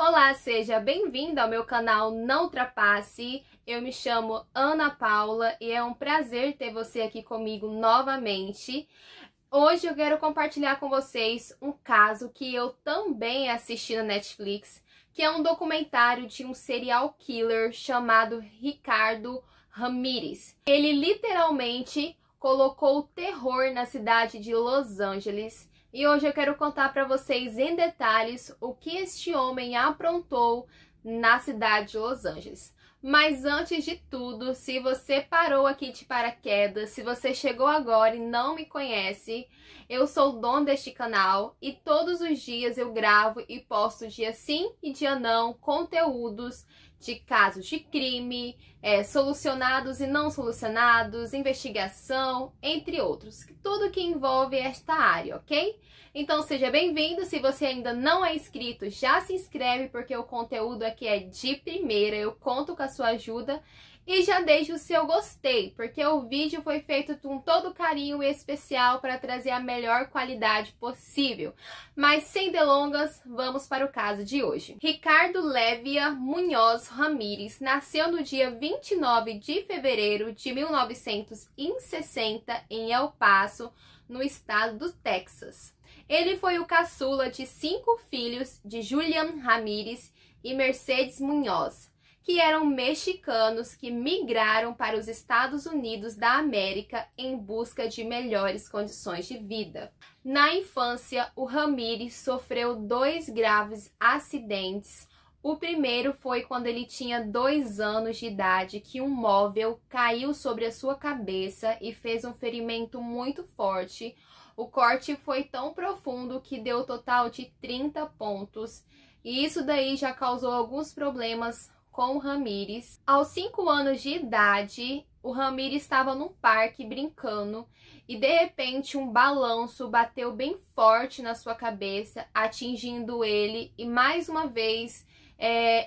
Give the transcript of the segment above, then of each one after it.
Olá, seja bem-vindo ao meu canal Não Ultrapasse. Eu me chamo Ana Paula e é um prazer ter você aqui comigo novamente. Hoje eu quero compartilhar com vocês um caso que eu também assisti na Netflix, que é um documentário de um serial killer chamado Ricardo Ramírez. Ele literalmente colocou o terror na cidade de Los Angeles. E hoje eu quero contar para vocês em detalhes o que este homem aprontou na cidade de Los Angeles. Mas antes de tudo, se você parou aqui de paraquedas, se você chegou agora e não me conhece, eu sou o dono deste canal e todos os dias eu gravo e posto dia sim e dia não conteúdos de casos de crime, solucionados e não solucionados, investigação, entre outros. Tudo que envolve esta área, ok? Então seja bem-vindo. Se você ainda não é inscrito, já se inscreve porque o conteúdo aqui é de primeira. Eu conto com a sua ajuda. E já deixe o seu gostei, porque o vídeo foi feito com todo carinho e especial para trazer a melhor qualidade possível. Mas sem delongas, vamos para o caso de hoje. Ricardo Lévia Munhoz Ramírez nasceu no dia 29 de fevereiro de 1960 em El Paso, no estado do Texas. Ele foi o caçula de 5 filhos de Julian Ramírez e Mercedes Munhoz, que eram mexicanos que migraram para os Estados Unidos da América em busca de melhores condições de vida. Na infância, o Ramírez sofreu 2 graves acidentes. O primeiro foi quando ele tinha 2 anos de idade, que um móvel caiu sobre a sua cabeça e fez um ferimento muito forte. O corte foi tão profundo que deu total de 30 pontos. E isso daí já causou alguns problemas com o Ramírez. Aos 5 anos de idade, o Ramírez estava num parque brincando e de repente um balanço bateu bem forte na sua cabeça, atingindo ele, e mais uma vez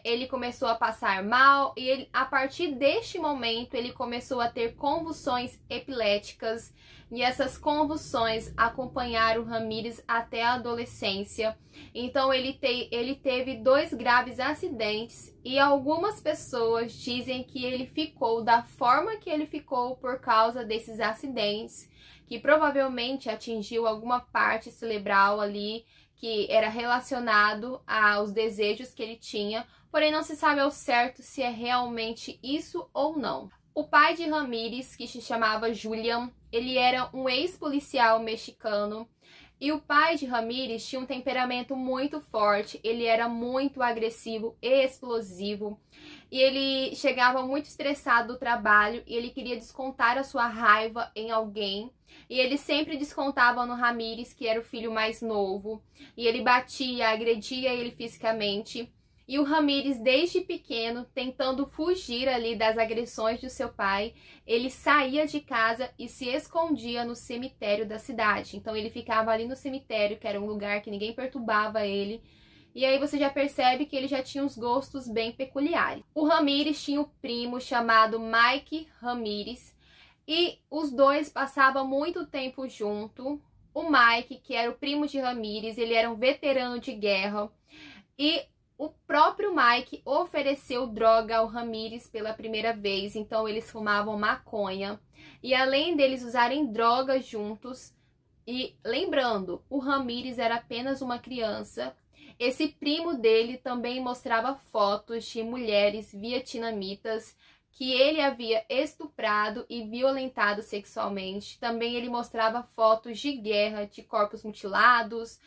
ele começou a passar mal e a partir deste momento ele começou a ter convulsões epiléticas, e essas convulsões acompanharam o Ramírez até a adolescência. Então ele teve 2 graves acidentes e algumas pessoas dizem que ele ficou da forma que ele ficou por causa desses acidentes, que provavelmente atingiu alguma parte cerebral ali que era relacionado aos desejos que ele tinha, porém não se sabe ao certo se é realmente isso ou não. O pai de Ramírez, que se chamava Julian, ele era um ex-policial mexicano, e o pai de Ramírez tinha um temperamento muito forte. Ele era muito agressivo e explosivo, e ele chegava muito estressado do trabalho e ele queria descontar a sua raiva em alguém. E ele sempre descontava no Ramírez, que era o filho mais novo, e ele batia, agredia ele fisicamente. E o Ramírez, desde pequeno, tentando fugir ali das agressões do seu pai, ele saía de casa e se escondia no cemitério da cidade. Então ele ficava ali no cemitério, que era um lugar que ninguém perturbava ele. E aí você já percebe que ele já tinha uns gostos bem peculiares. O Ramírez tinha um primo chamado Mike Ramírez, e os dois passavam muito tempo junto. O Mike, que era o primo de Ramírez, ele era um veterano de guerra, e o próprio Mike ofereceu droga ao Ramírez pela primeira vez. Então eles fumavam maconha, e além deles usarem drogas juntos, e lembrando, o Ramírez era apenas uma criança, esse primo dele também mostrava fotos de mulheres vietnamitas que ele havia estuprado e violentado sexualmente. Também ele mostrava fotos de guerra, de corpos mutilados,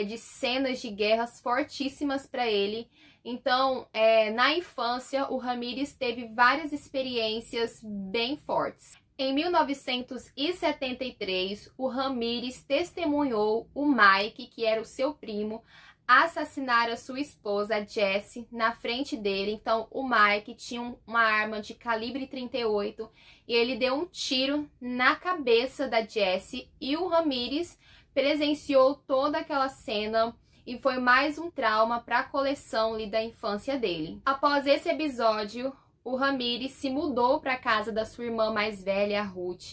de cenas de guerras fortíssimas para ele. Então, na infância, o Ramírez teve várias experiências bem fortes. Em 1973, o Ramírez testemunhou o Mike, que era o seu primo, assassinar a sua esposa, Jessie, na frente dele. Então o Mike tinha uma arma de calibre 38 e ele deu um tiro na cabeça da Jessie, e o Ramírez presenciou toda aquela cena e foi mais um trauma para a coleção ali da infância dele. Após esse episódio, o Ramírez se mudou para a casa da sua irmã mais velha, a Ruth,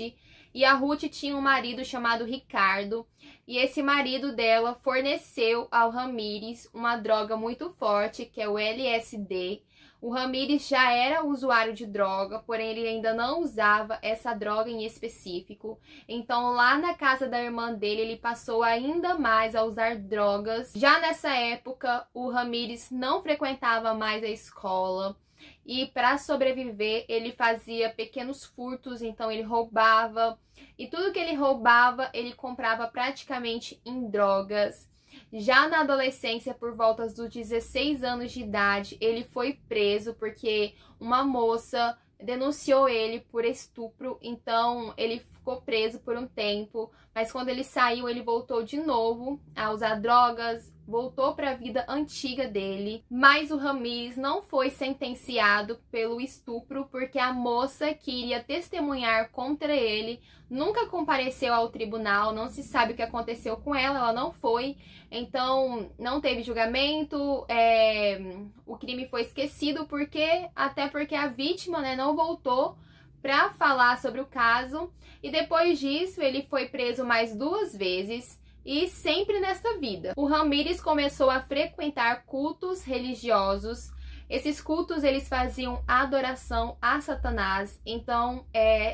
E a Ruth tinha um marido chamado Ricardo, e esse marido dela forneceu ao Ramírez uma droga muito forte, que é o LSD. O Ramírez já era usuário de droga, porém ele ainda não usava essa droga em específico. Então lá na casa da irmã dele, ele passou ainda mais a usar drogas. Já nessa época, o Ramírez não frequentava mais a escola. E para sobreviver, ele fazia pequenos furtos, então ele roubava. E tudo que ele roubava, ele comprava praticamente em drogas. Já na adolescência, por volta dos 16 anos de idade, ele foi preso porque uma moça denunciou ele por estupro, então ele ficou preso por um tempo, mas quando ele saiu, ele voltou de novo a usar drogas, voltou para a vida antiga dele. Mas o Ramírez não foi sentenciado pelo estupro porque a moça que iria testemunhar contra ele nunca compareceu ao tribunal, não se sabe o que aconteceu com ela, ela não foi, então não teve julgamento, o crime foi esquecido até porque a vítima, né, não voltou para falar sobre o caso, e depois disso ele foi preso mais 2 vezes, e sempre nesta vida. O Ramírez começou a frequentar cultos religiosos. Esses cultos, eles faziam adoração a Satanás, então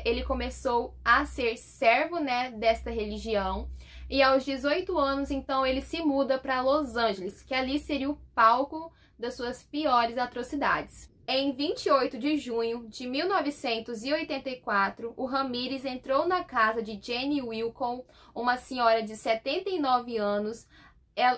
ele começou a ser servo, né, desta religião, e aos 18 anos, então, ele se muda para Los Angeles, que ali seria o palco das suas piores atrocidades. Em 28 de junho de 1984, o Ramírez entrou na casa de Jenny Wilcon, uma senhora de 79 anos,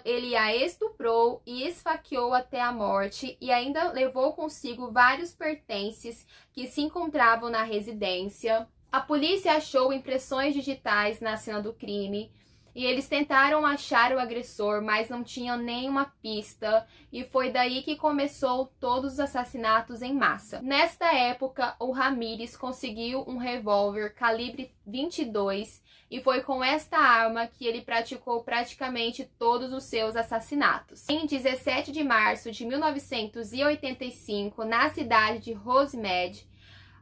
ele a estuprou e esfaqueou até a morte e ainda levou consigo vários pertences que se encontravam na residência. A polícia achou impressões digitais na cena do crime e eles tentaram achar o agressor, mas não tinham nenhuma pista, e foi daí que começou todos os assassinatos em massa. Nesta época, o Ramírez conseguiu um revólver calibre 22 e foi com esta arma que ele praticou praticamente todos os seus assassinatos. Em 17 de março de 1985, na cidade de Rosemead,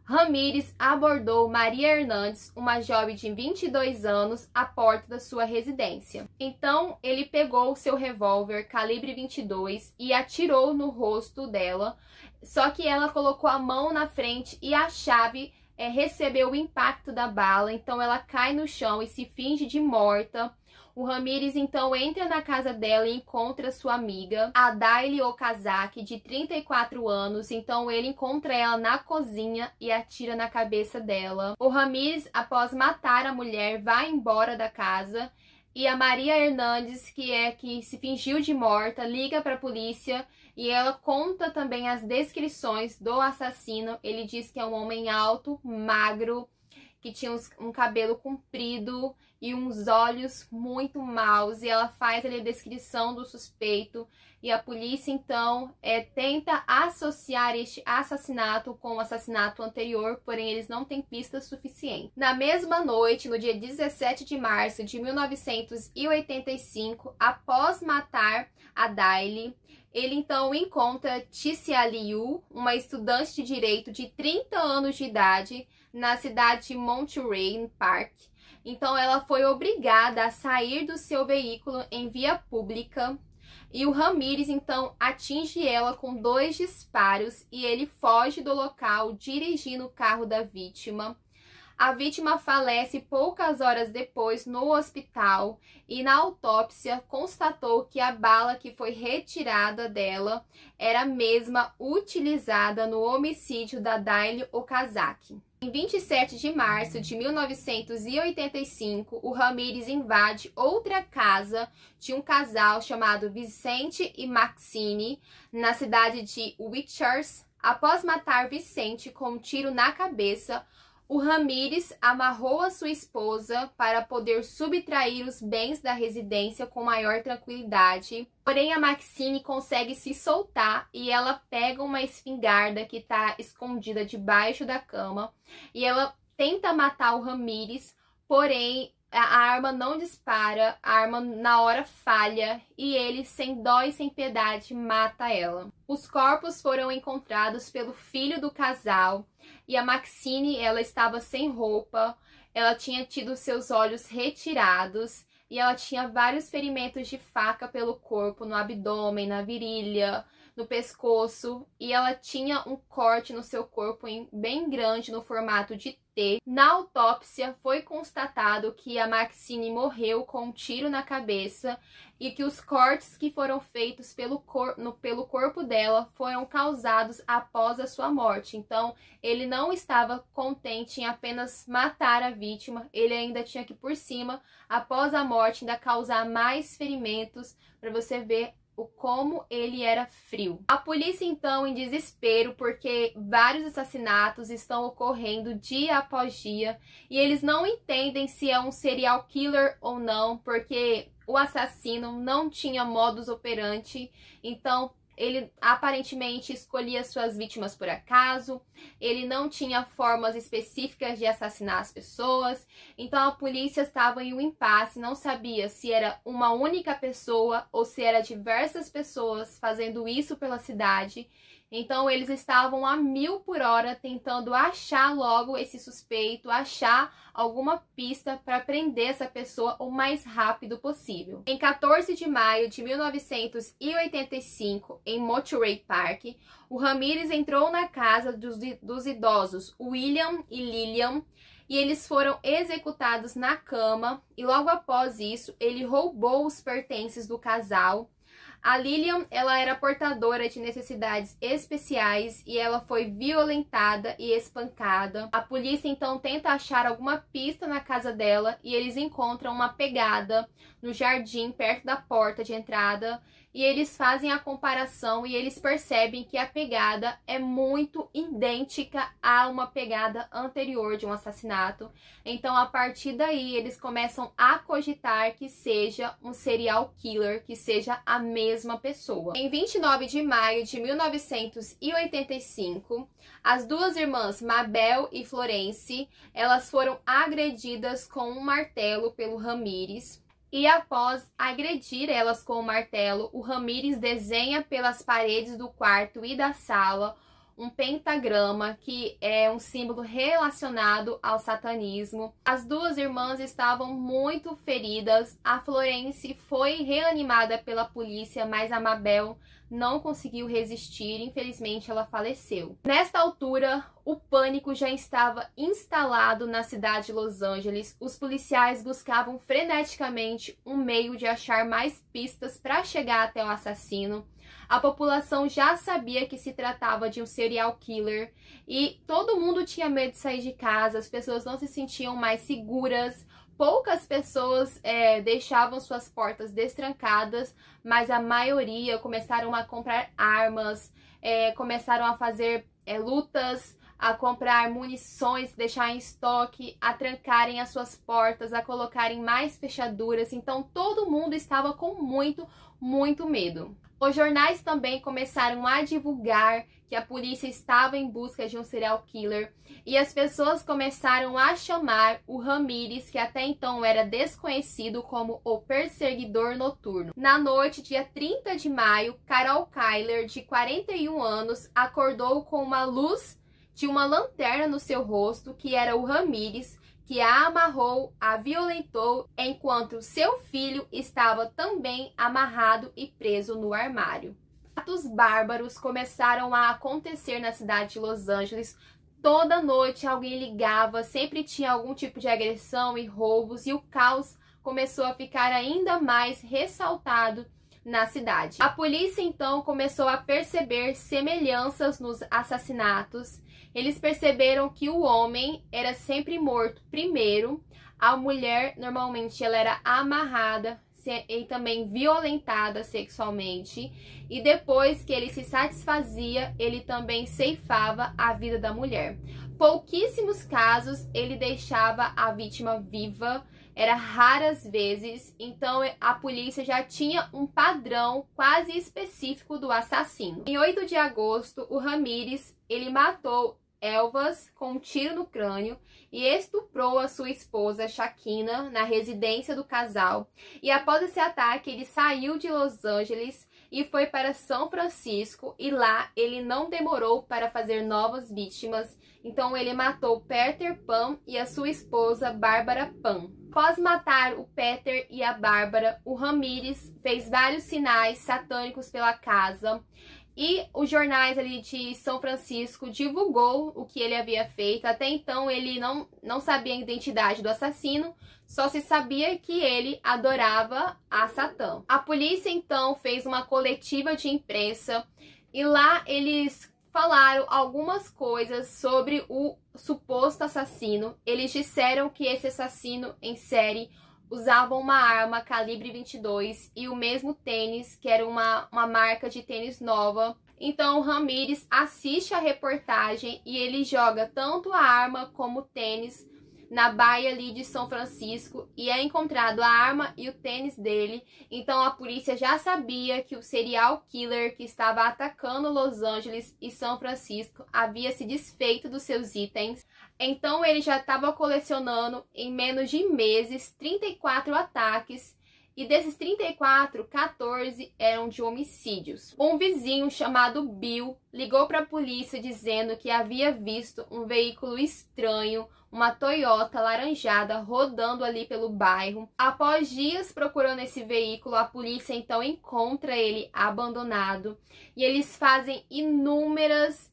Ramírez abordou Maria Hernandes, uma jovem de 22 anos, à porta da sua residência. Então, ele pegou seu revólver calibre 22 e atirou no rosto dela, só que ela colocou a mão na frente e a chave recebeu o impacto da bala, então ela cai no chão e se finge de morta. O Ramírez, então, entra na casa dela e encontra sua amiga, a Daily Okazaki, de 34 anos. Então, ele encontra ela na cozinha e atira na cabeça dela. O Ramírez, após matar a mulher, vai embora da casa. E a Maria Hernandes, que se fingiu de morta, liga para a polícia e ela conta também as descrições do assassino. Ele diz que é um homem alto, magro, que tinha um cabelo comprido e uns olhos muito maus, e ela faz ali a descrição do suspeito, e a polícia então tenta associar este assassinato com o assassinato anterior, porém eles não têm pistas suficientes. Na mesma noite, no dia 17 de março de 1985, após matar a Daily, ele então encontra Tissia Liu, uma estudante de direito de 30 anos de idade, na cidade de Monterey Park. Então ela foi obrigada a sair do seu veículo em via pública e o Ramírez então atinge ela com 2 disparos e ele foge do local dirigindo o carro da vítima. A vítima falece poucas horas depois no hospital e na autópsia constatou que a bala que foi retirada dela era a mesma utilizada no homicídio da Daily Okazaki. Em 27 de março de 1985, o Ramírez invade outra casa de um casal chamado Vicente e Maxine, na cidade de Whitchurch. Após matar Vicente com um tiro na cabeça, o Ramírez amarrou a sua esposa para poder subtrair os bens da residência com maior tranquilidade. Porém, a Maxine consegue se soltar e ela pega uma espingarda que está escondida debaixo da cama e ela tenta matar o Ramírez, porém a arma não dispara, a arma na hora falha e ele, sem dó e sem piedade, mata ela. Os corpos foram encontrados pelo filho do casal e a Maxine, ela estava sem roupa, ela tinha tido seus olhos retirados e ela tinha vários ferimentos de faca pelo corpo, no abdômen, na virilha, no pescoço, e ela tinha um corte no seu corpo bem grande, no formato de T. Na autópsia, foi constatado que a Maxine morreu com um tiro na cabeça e que os cortes que foram feitos pelo corpo dela foram causados após a sua morte. Então, ele não estava contente em apenas matar a vítima, ele ainda tinha que, por cima, após a morte, ainda causar mais ferimentos, para você ver como ele era frio. A polícia, então, em desespero, porque vários assassinatos estão ocorrendo dia após dia, e eles não entendem se é um serial killer ou não, porque o assassino não tinha modus operandi, então ele aparentemente escolhia suas vítimas por acaso, ele não tinha formas específicas de assassinar as pessoas, então a polícia estava em um impasse, não sabia se era uma única pessoa ou se era diversas pessoas fazendo isso pela cidade. Então eles estavam a 1000 por hora tentando achar logo esse suspeito, achar alguma pista para prender essa pessoa o mais rápido possível. Em 14 de maio de 1985, em Monterey Park, o Ramirez entrou na casa dos idosos William e Lillian e eles foram executados na cama, e logo após isso ele roubou os pertences do casal. A Lillian, ela era portadora de necessidades especiais e ela foi violentada e espancada. A polícia então tenta achar alguma pista na casa dela e eles encontram uma pegada no jardim perto da porta de entrada, e eles fazem a comparação e eles percebem que a pegada é muito idêntica a uma pegada anterior de um assassinato. Então, a partir daí, eles começam a cogitar que seja um serial killer, que seja a mesma pessoa. Em 29 de maio de 1985, as duas irmãs Mabel e Florence, elas foram agredidas com um martelo pelo Ramirez. E após agredir elas com o martelo, o Ramirez desenha pelas paredes do quarto e da sala um pentagrama, que é um símbolo relacionado ao satanismo. As duas irmãs estavam muito feridas. A Florence foi reanimada pela polícia, mas a Mabel não conseguiu resistir, infelizmente ela faleceu. Nesta altura, o pânico já estava instalado na cidade de Los Angeles. Os policiais buscavam freneticamente um meio de achar mais pistas para chegar até o assassino. A população já sabia que se tratava de um serial killer e todo mundo tinha medo de sair de casa, as pessoas não se sentiam mais seguras. Poucas pessoas deixavam suas portas destrancadas, mas a maioria começaram a comprar armas, começaram a fazer lutas, a comprar munições, deixar em estoque, a trancarem as suas portas, a colocarem mais fechaduras. Então todo mundo estava com muito medo. Os jornais também começaram a divulgar que a polícia estava em busca de um serial killer e as pessoas começaram a chamar o Ramirez, que até então era desconhecido, como o perseguidor noturno. Na noite, dia 30 de maio, Carol Kyler, de 41 anos, acordou com uma luz de uma lanterna no seu rosto, que era o Ramirez, que a amarrou, a violentou, enquanto seu filho estava também amarrado e preso no armário. Atos bárbaros começaram a acontecer na cidade de Los Angeles. Toda noite alguém ligava, sempre tinha algum tipo de agressão e roubos, e o caos começou a ficar ainda mais ressaltado na cidade. A polícia então começou a perceber semelhanças nos assassinatos. Eles perceberam que o homem era sempre morto primeiro, a mulher normalmente ela era amarrada e também violentada sexualmente, e depois que ele se satisfazia, ele também ceifava a vida da mulher. Pouquíssimos casos ele deixava a vítima viva, era raras vezes, então a polícia já tinha um padrão quase específico do assassino. Em 8 de agosto, o Ramirez, ele matou Elvas com um tiro no crânio e estuprou a sua esposa Shakina na residência do casal. E após esse ataque, ele saiu de Los Angeles e foi para São Francisco, e lá ele não demorou para fazer novas vítimas. Então ele matou Peter Pan e a sua esposa Bárbara Pan. Após matar o Peter e a Bárbara, o Ramírez fez vários sinais satânicos pela casa. E os jornais ali de São Francisco divulgou o que ele havia feito. Até então ele não sabia a identidade do assassino, só se sabia que ele adorava a Satã. A polícia então fez uma coletiva de imprensa e lá eles falaram algumas coisas sobre o suposto assassino. Eles disseram que esse assassino em série usava uma arma calibre 22 e o mesmo tênis, que era uma marca de tênis nova. Então o Ramírez assiste a reportagem e ele joga tanto a arma como o tênis na baía ali de São Francisco e é encontrado a arma e o tênis dele. Então a polícia já sabia que o serial killer que estava atacando Los Angeles e São Francisco havia se desfeito dos seus itens. Então ele já estava colecionando em menos de meses 34 ataques. E desses 34, 14 eram de homicídios. Um vizinho chamado Bill ligou para a polícia dizendo que havia visto um veículo estranho, uma Toyota laranjada, rodando ali pelo bairro. Após dias procurando esse veículo, a polícia então encontra ele abandonado. E eles fazem inúmeras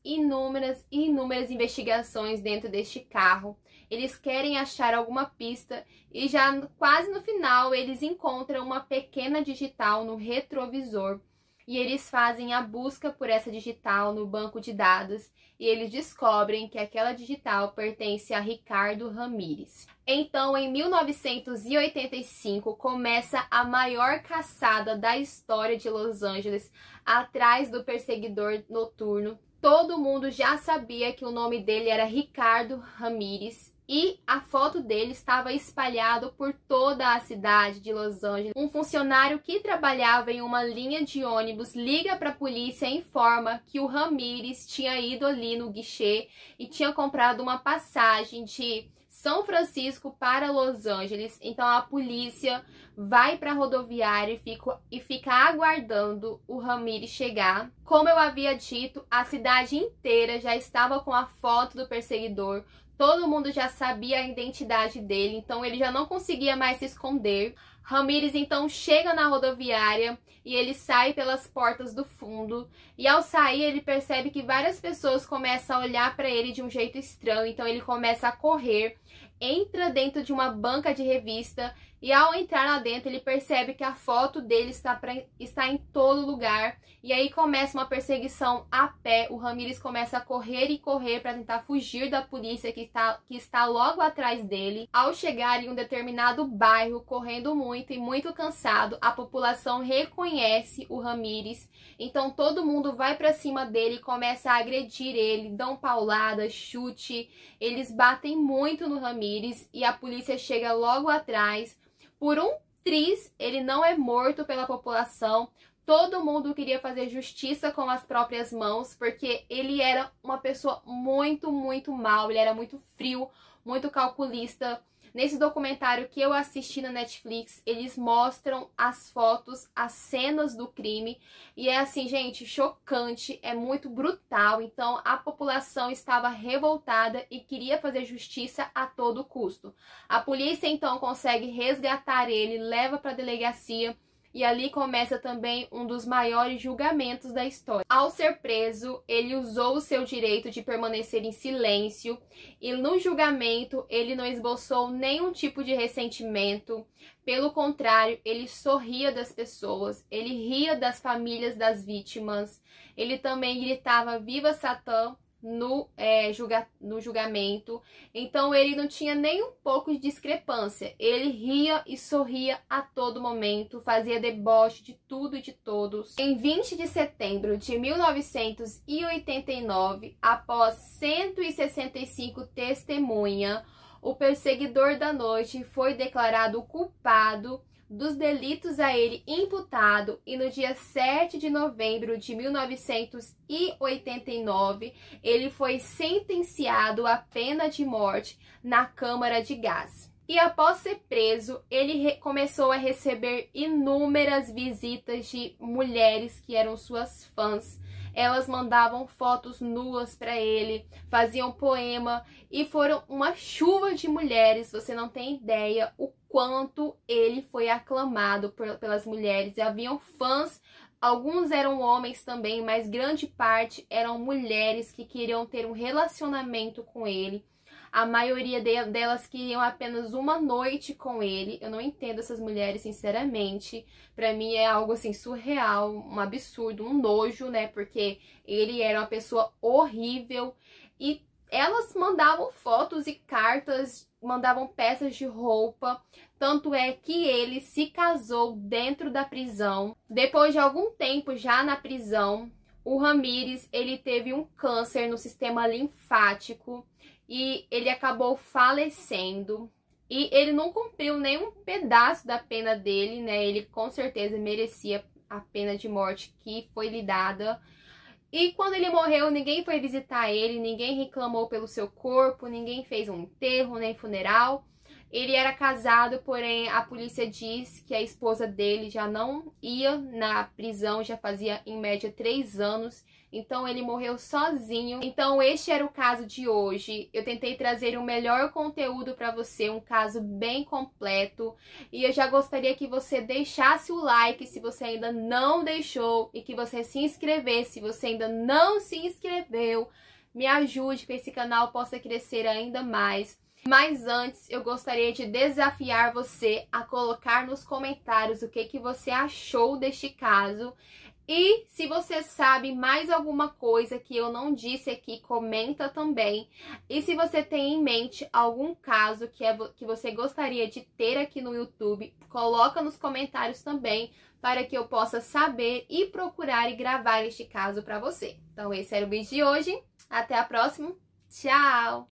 investigações dentro deste carro. Eles querem achar alguma pista e já quase no final eles encontram uma pequena digital no retrovisor. E eles fazem a busca por essa digital no banco de dados e eles descobrem que aquela digital pertence a Ricardo Ramírez. Então, em 1985, começa a maior caçada da história de Los Angeles atrás do perseguidor noturno. Todo mundo já sabia que o nome dele era Ricardo Ramírez. E a foto dele estava espalhada por toda a cidade de Los Angeles. Um funcionário que trabalhava em uma linha de ônibus liga para a polícia e informa que o Ramírez tinha ido ali no guichê e tinha comprado uma passagem de São Francisco para Los Angeles. Então a polícia vai para a rodoviária e fica aguardando o Ramírez chegar. Como eu havia dito, a cidade inteira já estava com a foto do perseguidor. Todo mundo já sabia a identidade dele, então ele já não conseguia mais se esconder. Ramírez então chega na rodoviária e ele sai pelas portas do fundo. E ao sair ele percebe que várias pessoas começam a olhar para ele de um jeito estranho, então ele começa a correr, entra dentro de uma banca de revista e ao entrar lá dentro ele percebe que a foto dele está em todo lugar. E aí começa uma perseguição a pé. O Ramírez começa a correr e correr para tentar fugir da polícia que está logo atrás dele. Ao chegar em um determinado bairro, correndo muito e muito cansado, a população reconhece o Ramírez. Então todo mundo vai para cima dele e começa a agredir ele, dão paulada, chute. Eles batem muito no Ramírez e a polícia chega logo atrás. Por um triz, ele não é morto pela população. Todo mundo queria fazer justiça com as próprias mãos, porque ele era uma pessoa muito mal, ele era muito frio, muito calculista. Nesse documentário que eu assisti na Netflix, eles mostram as fotos, as cenas do crime, e é assim, gente, chocante, é muito brutal. Então a população estava revoltada e queria fazer justiça a todo custo. A polícia então consegue resgatar ele, leva para a delegacia, e ali começa também um dos maiores julgamentos da história. Ao ser preso, ele usou o seu direito de permanecer em silêncio e no julgamento ele não esboçou nenhum tipo de ressentimento. Pelo contrário, ele sorria das pessoas, ele ria das famílias das vítimas, ele também gritava "Viva Satã!" no julgamento. Então ele não tinha nem um pouco de discrepância, ele ria e sorria a todo momento, fazia deboche de tudo e de todos. Em 20 de setembro de 1989, após 165 testemunhas, o perseguidor da noite foi declarado culpado dos delitos a ele imputado e no dia 7 de novembro de 1989 ele foi sentenciado à pena de morte na câmara de gás. E após ser preso, ele começou a receber inúmeras visitas de mulheres que eram suas fãs. Elas mandavam fotos nuas para ele, faziam poema e foram uma chuva de mulheres. Você não tem ideia o quanto ele foi aclamado pelas mulheres. E haviam fãs, alguns eram homens também, mas grande parte eram mulheres que queriam ter um relacionamento com ele. A maioria delas queriam apenas uma noite com ele. Eu não entendo essas mulheres, sinceramente. Pra mim é algo assim surreal, um absurdo, um nojo, né? Porque ele era uma pessoa horrível e elas mandavam fotos e cartas, mandavam peças de roupa. Tanto é que ele se casou dentro da prisão. Depois de algum tempo já na prisão, o Ramírez, ele teve um câncer no sistema linfático e ele acabou falecendo. E ele não cumpriu nenhum pedaço da pena dele, né? Ele com certeza merecia a pena de morte que foi lhe dada. E quando ele morreu, ninguém foi visitar ele, ninguém reclamou pelo seu corpo, ninguém fez um enterro, nem funeral. Ele era casado, porém a polícia diz que a esposa dele já não ia na prisão, já fazia em média 3 anos. Então ele morreu sozinho. Então este era o caso de hoje. Eu tentei trazer o melhor conteúdo para você, um caso bem completo. E eu já gostaria que você deixasse o like se você ainda não deixou e que você se inscrevesse se você ainda não se inscreveu. Me ajude para esse canal possa crescer ainda mais. Mas antes, eu gostaria de desafiar você a colocar nos comentários o que você achou deste caso. E se você sabe mais alguma coisa que eu não disse aqui, comenta também. E se você tem em mente algum caso que você gostaria de ter aqui no YouTube, coloca nos comentários também, para que eu possa saber e procurar e gravar este caso para você. Então esse era o vídeo de hoje. Até a próxima. Tchau!